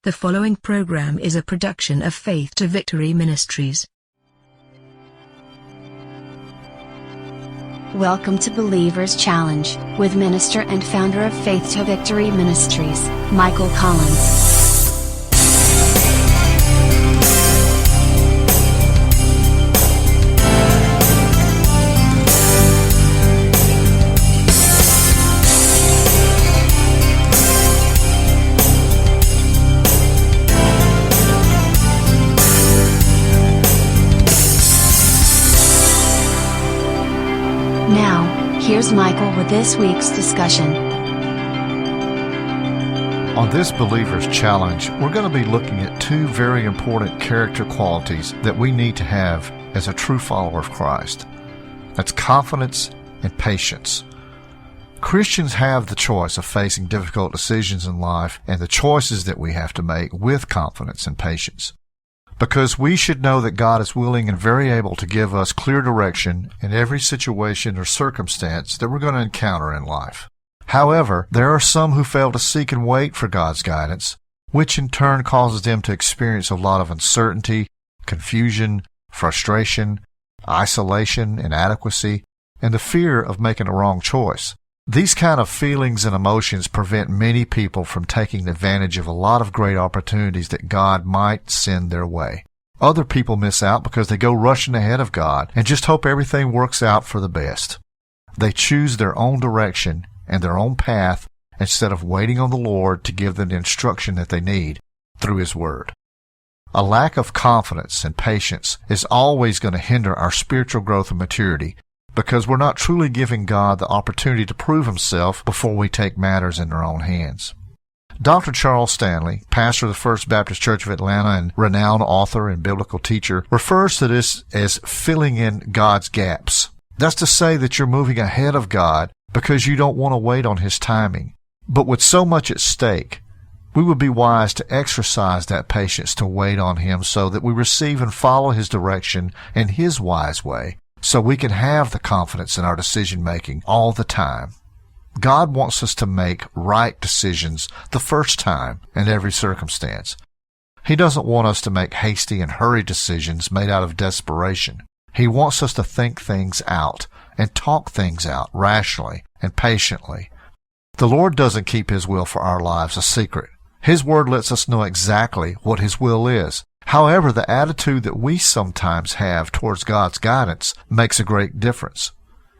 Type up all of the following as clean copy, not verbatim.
The following program is a production of Faith to Victory Ministries. Welcome to Believer's Challenge, with minister and founder of Faith to Victory Ministries, Michael Collins. Now, here's Michael with this week's discussion. On this Believer's Challenge, we're going to be looking at two very important character qualities that we need to have as a true follower of Christ. That's confidence and patience. Christians have the choice of facing difficult decisions in life and the choices that we have to make with confidence and patience, because we should know that God is willing and very able to give us clear direction in every situation or circumstance that we're going to encounter in life. However, there are some who fail to seek and wait for God's guidance, which in turn causes them to experience a lot of uncertainty, confusion, frustration, isolation, inadequacy, and the fear of making a wrong choice. These kind of feelings and emotions prevent many people from taking advantage of a lot of great opportunities that God might send their way. Other people miss out because they go rushing ahead of God and just hope everything works out for the best. They choose their own direction and their own path instead of waiting on the Lord to give them the instruction that they need through His Word. A lack of confidence and patience is always going to hinder our spiritual growth and maturity, because we're not truly giving God the opportunity to prove Himself before we take matters in our own hands. Dr. Charles Stanley, pastor of the First Baptist Church of Atlanta and renowned author and biblical teacher, refers to this as filling in God's gaps. That's to say that you're moving ahead of God because you don't want to wait on His timing. But with so much at stake, we would be wise to exercise that patience to wait on Him so that we receive and follow His direction in His wise way, so we can have the confidence in our decision-making all the time. God wants us to make right decisions the first time in every circumstance. He doesn't want us to make hasty and hurried decisions made out of desperation. He wants us to think things out and talk things out rationally and patiently. The Lord doesn't keep His will for our lives a secret. His Word lets us know exactly what His will is. However, the attitude that we sometimes have towards God's guidance makes a great difference.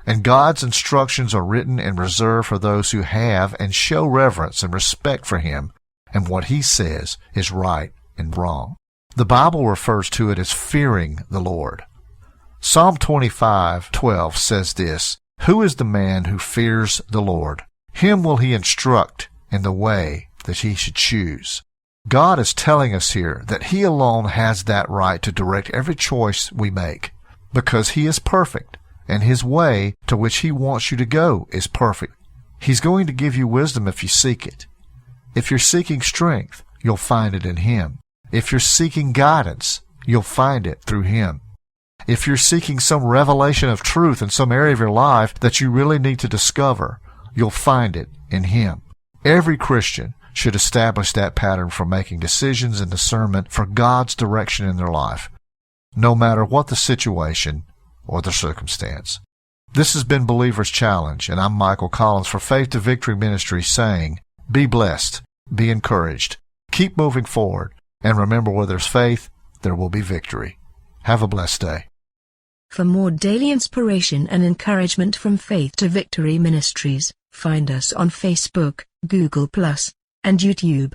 And God's instructions are written and reserved for those who have and show reverence and respect for Him and what He says is right and wrong. The Bible refers to it as fearing the Lord. Psalm 25:12 says this, "Who is the man who fears the Lord? Him will He instruct in the way that he should choose." God is telling us here that He alone has that right to direct every choice we make, because He is perfect, and His way to which He wants you to go is perfect. He's going to give you wisdom if you seek it. If you're seeking strength, you'll find it in Him. If you're seeking guidance, you'll find it through Him. If you're seeking some revelation of truth in some area of your life that you really need to discover, you'll find it in Him. Every Christian should establish that pattern for making decisions and discernment for God's direction in their life, no matter what the situation or the circumstance. This has been Believer's Challenge, and I'm Michael Collins for Faith to Victory Ministry saying, be blessed, be encouraged, keep moving forward, and remember, where there's faith, there will be victory. Have a blessed day. For more daily inspiration and encouragement from Faith to Victory Ministries, find us on Facebook, Google+, and YouTube.